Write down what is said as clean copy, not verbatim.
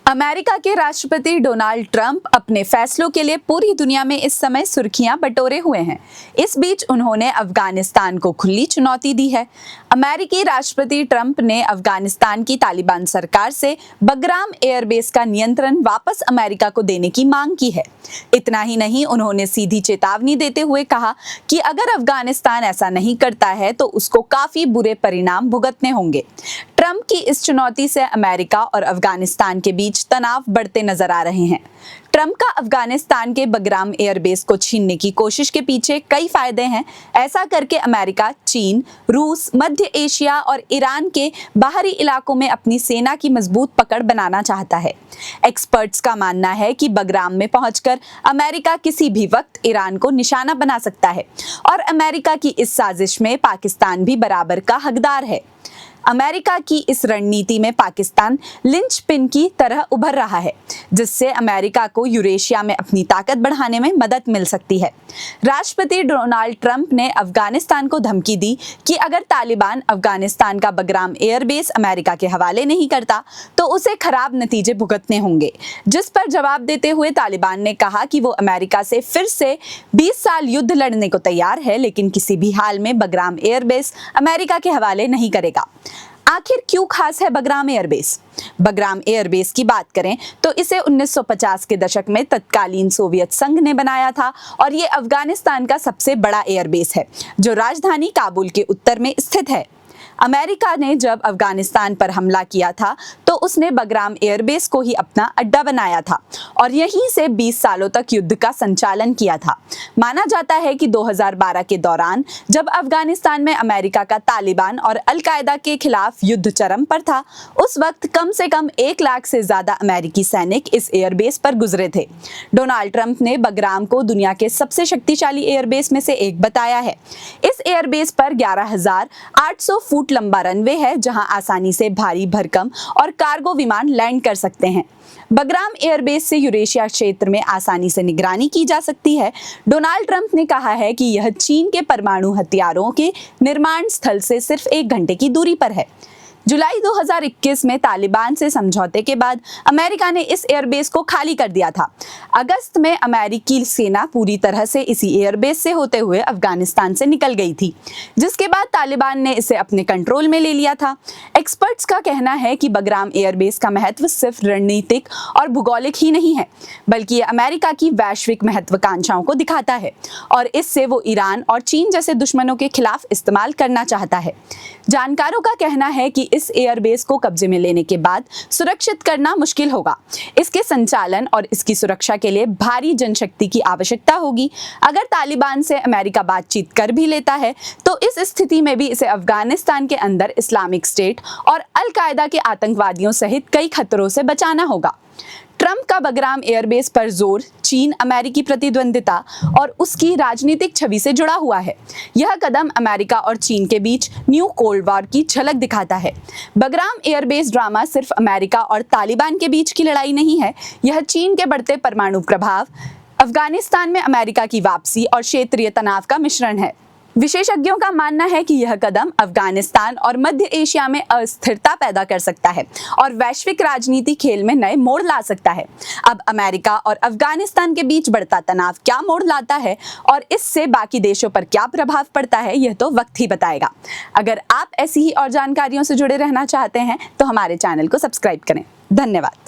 America के राष्ट्रपति Donald Trump अपने फैसलों के लिए पूरी दुनिया में इस समय सुर्खियां बटोरे हुए हैं। इस बीच उन्होंने अफगानिस्तान को खुली चुनौती दी है। अमेरिकी राष्ट्रपति ट्रंप ने अफगानिस्तान की तालिबान सरकार से बगराम एयरबेस का नियंत्रण वापस अमेरिका को देने की मांग की है। इतना ही नहीं, उन्होंने सीधी चेतावनी देते हुए कहा कि अगर अफगानिस्तान ऐसा नहीं करता है तो उसको काफी बुरे परिणाम भुगतने होंगे। ट्रंप की इस चुनौती से अमेरिका और अफगानिस्तान के बीच तनाव बढ़ते नजर आ रहे हैं। ट्रंप का अफगानिस्तान के बगराम एयरबेस को छीनने की कोशिश के पीछे कई फायदे हैं। ऐसा करके अमेरिका, चीन, रूस, मध्य एशिया और ईरान के बाहरी इलाकों में अपनी सेना की मजबूत पकड़ बनाना चाहता है। एक्सपर्ट्स का मानना है कि बगराम में पहुंचकर अमेरिका किसी भी वक्त ईरान को निशाना बना सकता है और अमेरिका की इस साजिश में पाकिस्तान भी बराबर का हकदार है। अमेरिका की इस रणनीति में पाकिस्तान लिंचपिन की तरह उभर रहा है, जिससे अमेरिका को यूरेशिया में अपनी ताकत बढ़ाने में मदद मिल सकती है। राष्ट्रपति डोनाल्ड ट्रंप ने अफगानिस्तान को धमकी दी कि अगर तालिबान अफगानिस्तान का बगराम एयरबेस अमेरिका के हवाले नहीं करता तो उसे खराब नतीजे भुगतने होंगे, जिस पर जवाब देते हुए तालिबान ने कहा कि वो अमेरिका से फिर से 20 साल युद्ध लड़ने को तैयार है, लेकिन किसी भी हाल में बगराम एयरबेस अमेरिका के हवाले नहीं करेगा। आखिर क्यों खास है बगराम एयरबेस? बगराम एयरबेस की बात करें तो इसे 1950 के दशक में तत्कालीन सोवियत संघ ने बनाया था और ये अफगानिस्तान का सबसे बड़ा एयरबेस है, जो राजधानी काबुल के उत्तर में स्थित है। अमेरिका ने जब अफगानिस्तान पर हमला किया था तो उसने बगराम एयरबेस को ही अपना अड्डा बनाया था और यहीं से 20 सालों तक युद्ध का संचालन किया था। माना जाता है कि 2012 के दौरान जब अफगानिस्तान में अमेरिका का तालिबान और अल-कायदा के खिलाफ युद्ध चरम पर था, उस वक्त कम से कम 1 लाख से ज्यादा अमेरिकी सैनिक इस एयरबेस पर गुजरे थे। डोनाल्ड ट्रंप ने बगराम को दुनिया के सबसे शक्तिशाली एयरबेस में से एक बताया है। इस एयरबेस पर 11,800 फुट लंबा रनवे है, जहां आसानी से भारी भरकम और कार्गो विमान लैंड कर सकते हैं। बगराम एयरबेस से यूरेशिया क्षेत्र में आसानी से निगरानी की जा सकती है। डोनाल्ड ट्रंप ने कहा है कि यह चीन के परमाणु हथियारों के निर्माण स्थल से सिर्फ 1 घंटे की दूरी पर है। जुलाई 2021 में तालिबान से समझौते के बाद अमेरिका ने इस एयरबेस को खाली कर दिया था। अगस्त में अमेरिकी सेना पूरी तरह से इसी एयरबेस से होते हुए अफगानिस्तान से निकल गई थी, जिसके बाद तालिबान ने इसे अपने कंट्रोल में ले लिया था। एक्सपर्ट्स का कहना है कि बगराम एयरबेस का महत्व सिर्फ रणनीतिक और भूगोलिक ही नहीं है, बल्कि ये अमेरिका की वैश्विक महत्वाकांक्षाओं को दिखाता है और इससे वो ईरान और चीन जैसे दुश्मनों के खिलाफ इस्तेमाल करना चाहता है। जानकारों का कहना है कि इस एयरबेस को कब्जे में लेने के बाद सुरक्षित करना मुश्किल होगा। इसके संचालन और इसकी सुरक्षा के लिए भारी जनशक्ति की आवश्यकता होगी। अगर तालिबान से अमेरिका बातचीत कर भी लेता है तो इस स्थिति में भी इसे अफगानिस्तान के अंदर इस्लामिक स्टेट और अल-कायदा के आतंकवादियों सहित कई खतरों से बचाना होगा। ट्रंप का बगराम एयरबेस पर जोर चीन अमेरिकी प्रतिद्वंदिता और उसकी राजनीतिक छवि से जुड़ा हुआ है। यह कदम अमेरिका और चीन के बीच न्यू कोल्ड वॉर की झलक दिखाता है। बगराम एयरबेस ड्रामा सिर्फ अमेरिका और तालिबान के बीच की लड़ाई नहीं है, यह चीन के बढ़ते परमाणु प्रभाव, अफगानिस्तान में अमेरिका की वापसी और क्षेत्रीय तनाव का मिश्रण है। विशेषज्ञों का मानना है कि यह कदम अफगानिस्तान और मध्य एशिया में अस्थिरता पैदा कर सकता है और वैश्विक राजनीति खेल में नए मोड़ ला सकता है। अब अमेरिका और अफगानिस्तान के बीच बढ़ता तनाव क्या मोड़ लाता है और इससे बाकी देशों पर क्या प्रभाव पड़ता है, यह तो वक्त ही बताएगा। अगर आप ऐसी ही और जानकारियों से जुड़े रहना चाहते हैं तो हमारे चैनल को सब्सक्राइब करें। धन्यवाद।